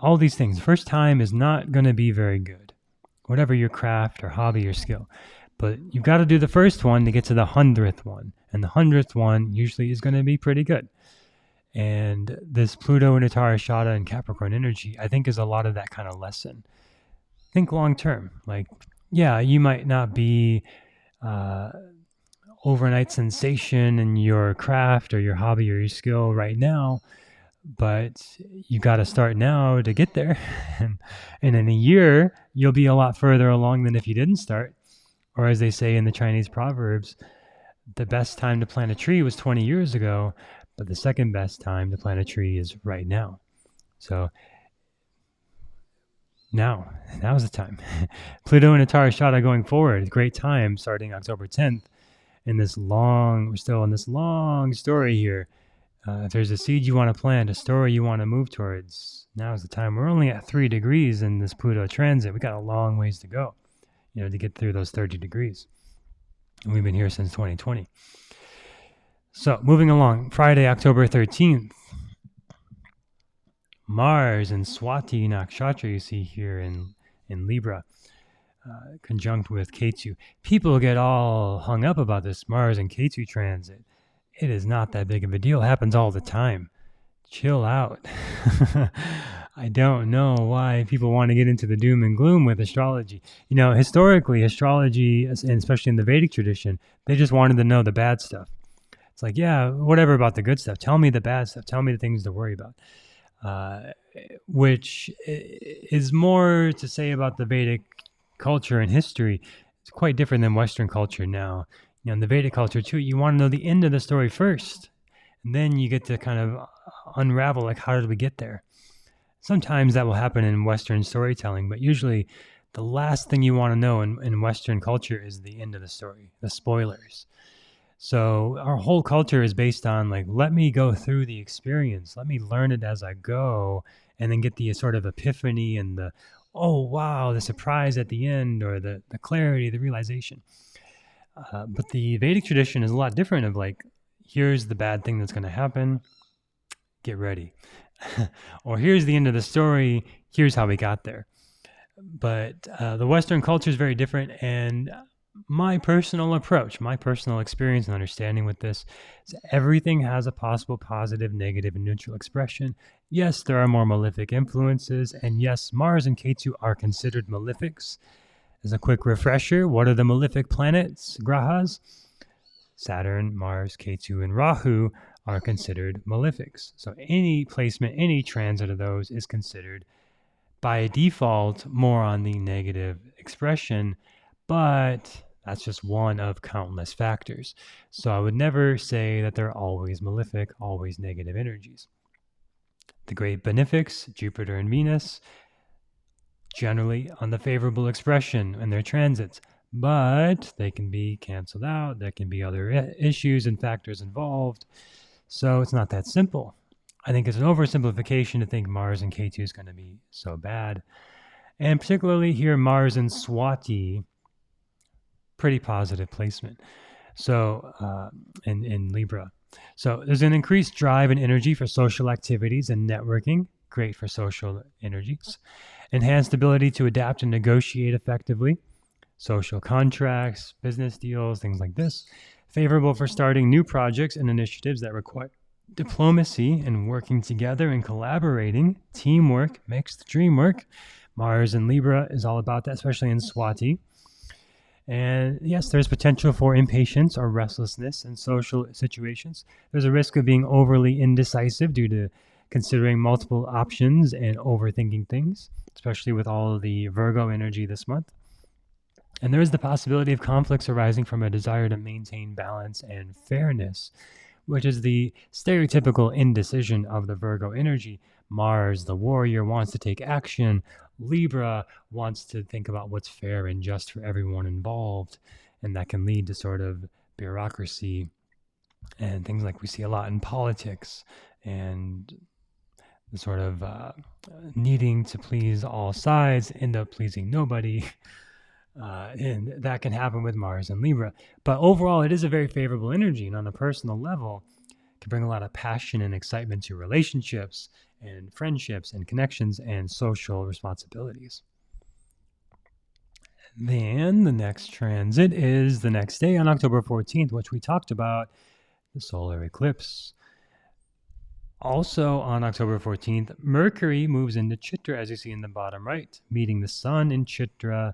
Speaker 1: all these things. First time is not going to be very good, whatever your craft or hobby or skill. But you've got to do the first one to get to the 100th one. And the 100th one usually is going to be pretty good. And this Pluto and Uttara Shada and Capricorn energy, I think, is a lot of that kind of lesson. Think long term. Like, yeah, you might not be overnight sensation in your craft or your hobby or your skill right now, but you got to start now to get there. And in a year, you'll be a lot further along than if you didn't start. Or as they say in the Chinese proverbs, the best time to plant a tree was 20 years ago, but the second best time to plant a tree is right now. So now's the time. Pluto and Uttara Shada going forward, great time starting October 10th. We're still in this long story here. If there's a seed you want to plant, a story you want to move towards, now's the time. We're only at 3 degrees in this Pluto transit. We got a long ways to go, to get through those 30 degrees. And we've been here since 2020. So moving along, Friday, October 13th, Mars and Swati Nakshatra you see here in Libra, conjunct with Ketu. People get all hung up about this Mars and Ketu transit. It is not that big of a deal. It happens all the time. Chill out. I don't know why people want to get into the doom and gloom with astrology. Historically, astrology, and especially in the Vedic tradition, they just wanted to know the bad stuff. It's like, yeah, whatever about the good stuff. Tell me the bad stuff. Tell me the things to worry about. Which is more to say about the Vedic culture and history. It's quite different than Western culture now. In the Vedic culture too, you want to know the end of the story first, and then you get to kind of unravel, like, how did we get there? Sometimes that will happen in Western storytelling, but usually The last thing you want to know in Western culture is the end of the story, the spoilers. So our whole culture is based on like, let me go through the experience, let me learn it as I go, and then get the sort of epiphany and the, oh wow, the surprise at the end, or the clarity, the realization. But the Vedic tradition is a lot different of like, here's the bad thing that's going to happen, get ready. Or here's the end of the story, here's how we got there. But the Western culture is very different, and my personal approach, my personal experience and understanding with this is everything has a possible positive, negative, and neutral expression. Yes, there are more malefic influences, and yes, Mars and Ketu are considered malefics. As a quick refresher, what are the malefic planets, grahas? Saturn, Mars, Ketu, and Rahu are considered malefics. So any placement, any transit of those is considered by default more on the negative expression, but that's just one of countless factors. So I would never say that they're always malefic, always negative energies. The great benefics, Jupiter and Venus, generally on the favorable expression in their transits, but they can be canceled out. There can be other issues and factors involved. So it's not that simple. I think it's an oversimplification to think Mars and Ketu is going to be so bad. And particularly here, Mars and Swati, pretty positive placement. So in Libra. So there's an increased drive and energy for social activities and networking, great for social energies. Enhanced ability to adapt and negotiate effectively, social contracts, business deals, things like this. Favorable for starting new projects and initiatives that require diplomacy and working together and collaborating. Teamwork makes the dream work. Mars and Libra is all about that, especially in Swati. And yes, there's potential for impatience or restlessness in social situations. There's a risk of being overly indecisive due to considering multiple options and overthinking things, especially with all of the Virgo energy this month. And there is the possibility of conflicts arising from a desire to maintain balance and fairness, which is the stereotypical indecision of the Virgo energy. Mars, the warrior, wants to take action. Libra wants to think about what's fair and just for everyone involved. And that can lead to sort of bureaucracy and things like we see a lot in politics, and the sort of needing to please all sides, end up pleasing nobody. And that can happen with Mars and Libra. But overall, it is a very favorable energy. And on a personal level, it can bring a lot of passion and excitement to relationships and friendships and connections and social responsibilities. Then the next transit is the next day on October 14th, which we talked about, the solar eclipse. Also on October 14th, Mercury moves into Chitra, as you see in the bottom right, meeting the sun in Chitra.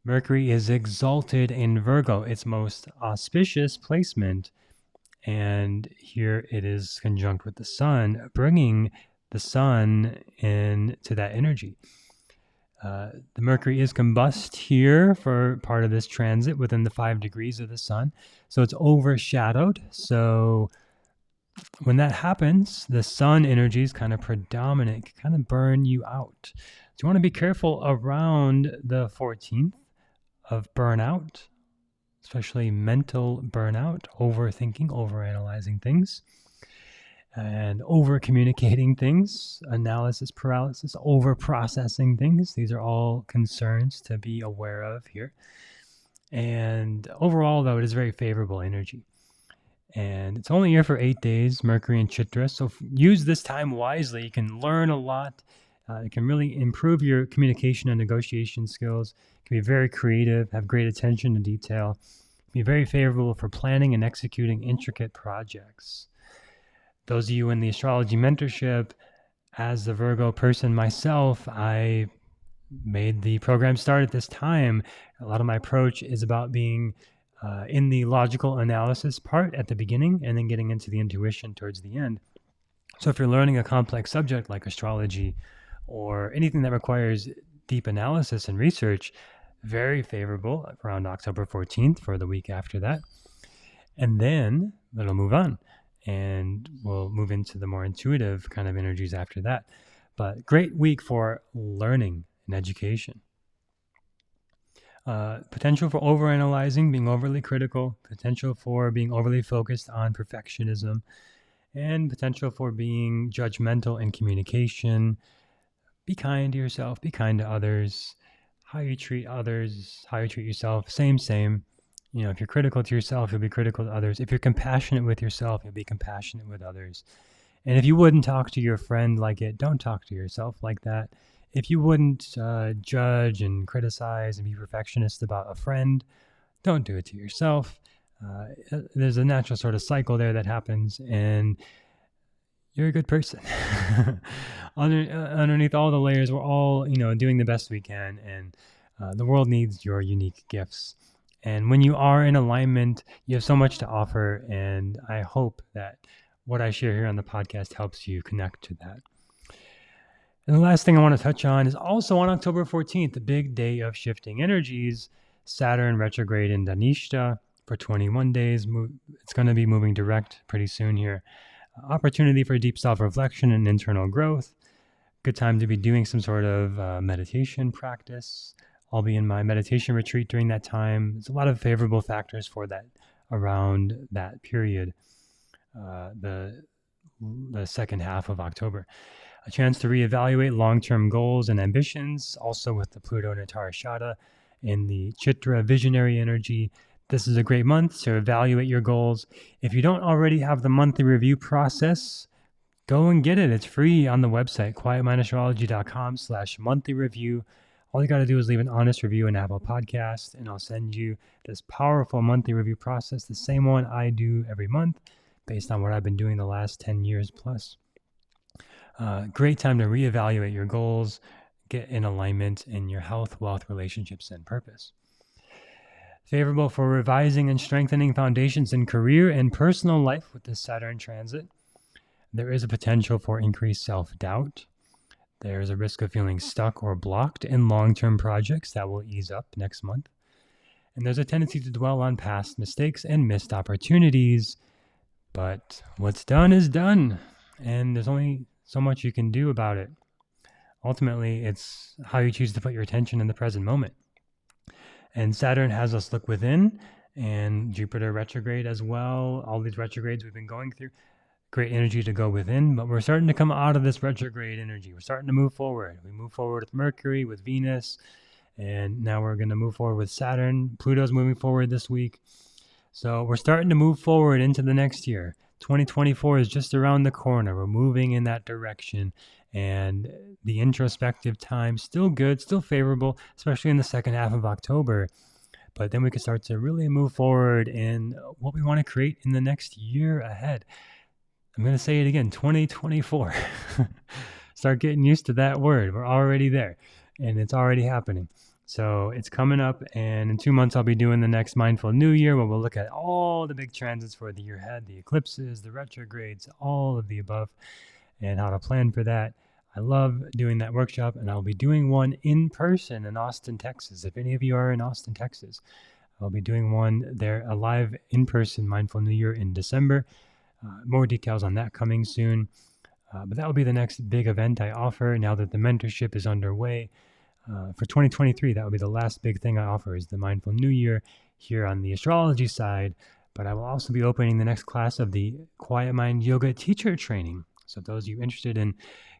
Speaker 1: Mercury is exalted in Virgo, its most auspicious placement. And here it is conjunct with the sun, bringing the sun into that energy. The Mercury is combust here for part of this transit within the 5 degrees of the sun. So it's overshadowed. So when that happens, the sun energy is kind of predominant, kind of burn you out. So you want to be careful around the 14th of burnout, especially mental burnout, overthinking, overanalyzing things, and over-communicating things, analysis paralysis, over-processing things. These are all concerns to be aware of here. And overall, though, it is very favorable energy. And it's only here for 8 days, Mercury and Chitra. So use this time wisely. You can learn a lot. It can really improve your communication and negotiation skills. It can be very creative, have great attention to detail. Be very favorable for planning and executing intricate projects. Those of you in the astrology mentorship, as the Virgo person myself, I made the program start at this time. A lot of my approach is about being in the logical analysis part at the beginning and then getting into the intuition towards the end. So if you're learning a complex subject like astrology or anything that requires deep analysis and research, very favorable around October 14th for the week after that. And then it'll move on and we'll move into the more intuitive kind of energies after that. But great week for learning and education. Potential for overanalyzing, being overly critical, potential for being overly focused on perfectionism, and potential for being judgmental in communication. Be kind to yourself, be kind to others. How you treat others, how you treat yourself, same. If you're critical to yourself, you'll be critical to others. If you're compassionate with yourself, you'll be compassionate with others. And if you wouldn't talk to your friend like it, don't talk to yourself like that. If you wouldn't judge and criticize and be perfectionist about a friend, don't do it to yourself. There's a natural sort of cycle there that happens, and you're a good person. Underneath all the layers, we're all, doing the best we can, and the world needs your unique gifts. And when you are in alignment, you have so much to offer, and I hope that what I share here on the podcast helps you connect to that. And the last thing I want to touch on is also on October 14th, the big day of shifting energies, Saturn retrograde in Dhanishta for 21 days. It's going to be moving direct pretty soon here. Opportunity for deep self-reflection and internal growth. Good time to be doing some sort of meditation practice. I'll be in my meditation retreat during that time. There's a lot of favorable factors for that around that period, the second half of October. A chance to reevaluate long-term goals and ambitions, also with the Pluto Natara in the Chitra visionary energy. This is a great month to evaluate your goals. If you don't already have the monthly review process, go and get it. It's free on the website, quietmindastrology.com/monthly review. All you got to do is leave an honest review in Apple Podcast, and I'll send you this powerful monthly review process, the same one I do every month, based on what I've been doing the last 10 years plus. Great time to reevaluate your goals, get in alignment in your health, wealth, relationships, and purpose. Favorable for revising and strengthening foundations in career and personal life with this Saturn transit. There is a potential for increased self-doubt. There's a risk of feeling stuck or blocked in long-term projects that will ease up next month. And there's a tendency to dwell on past mistakes and missed opportunities. But what's done is done, and there's only so much you can do about it. Ultimately, it's how you choose to put your attention in the present moment. And Saturn has us look within, and Jupiter retrograde as well. All these retrogrades we've been going through, great energy to go within, but we're starting to come out of this retrograde energy. We're starting to move forward. We move forward with Mercury, with Venus, and now we're going to move forward with Saturn. Pluto's moving forward this week. So we're starting to move forward into the next year. 2024 is just around the corner. We're moving in that direction, and the introspective time, still good, still favorable, especially in the second half of October. But then we can start to really move forward in what we want to create in the next year ahead. I'm going to say it again, 2024. Start getting used to that word. We're already there, and it's already happening. So it's coming up, and in 2 months, I'll be doing the next Mindful New Year, where we'll look at all the big transits for the year ahead, the eclipses, the retrogrades, all of the above, and how to plan for that. I love doing that workshop, and I'll be doing one in person in Austin, Texas. If any of you are in Austin, Texas, I'll be doing one there, a live in-person Mindful New Year in December. More details on that coming soon. But that will be the next big event I offer now that the mentorship is underway. For 2023, that will be the last big thing I offer is the Mindful New Year here on the astrology side. But I will also be opening the next class of the Quiet Mind Yoga Teacher Training. So those of you interested in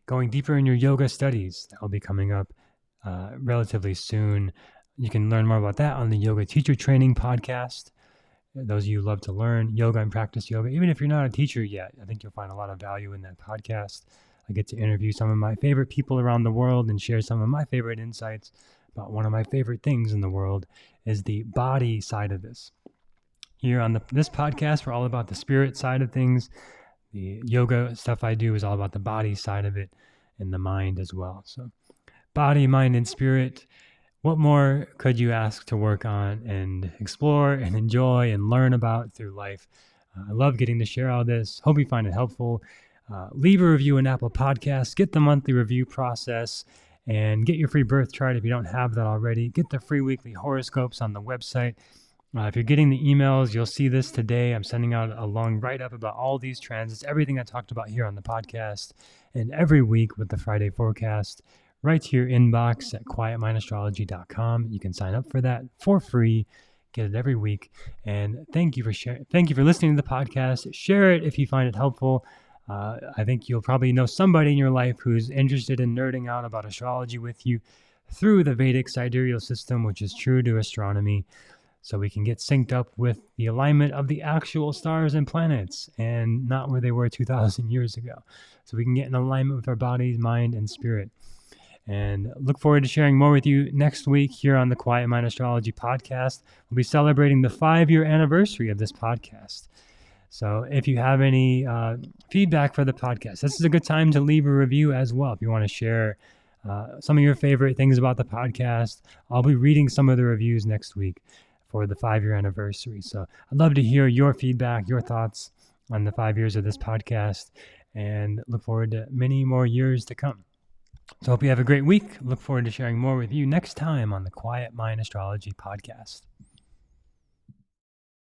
Speaker 1: going deeper in your yoga studies, that will be coming up relatively soon. You can learn more about that on the Yoga Teacher Training podcast. Those of you who love to learn yoga and practice yoga, even if you're not a teacher yet, I think you'll find a lot of value in that podcast. I get to interview some of my favorite people around the world and share some of my favorite insights about one of my favorite things in the world is the body side of this. Here on this podcast, we're all about the spirit side of things. The yoga stuff I do is all about the body side of it and the mind as well. So body, mind, and spirit. What more could you ask to work on and explore and enjoy and learn about through life? I love getting to share all this. Hope you find it helpful. Leave a review in Apple Podcasts. Get the monthly review process and get your free birth chart if you don't have that already. Get the free weekly horoscopes on the website. If you're getting the emails, you'll see this today. I'm sending out a long write-up about all these transits, everything I talked about here on the podcast, and every week with the Friday forecast. right to your inbox at quietmindastrology.com. You can sign up for that for free, get it every week. And thank you for sharing. Thank you for listening to the podcast. Share it if you find it helpful. I think you'll probably know somebody in your life who's interested in nerding out about astrology with you through the Vedic sidereal system, which is true to astronomy, so we can get synced up with the alignment of the actual stars and planets and not where they were 2,000 years ago. So we can get in alignment with our bodies, mind, and spirit. And look forward to sharing more with you next week here on the Quiet Mind Astrology podcast. We'll be celebrating the 5-year anniversary of this podcast. So if you have any feedback for the podcast, this is a good time to leave a review as well. If you want to share some of your favorite things about the podcast, I'll be reading some of the reviews next week for the 5-year anniversary. So I'd love to hear your feedback, your thoughts on the 5 years of this podcast, and look forward to many more years to come. So hope you have a great week. Look forward to sharing more with you next time on the Quiet Mind Astrology podcast.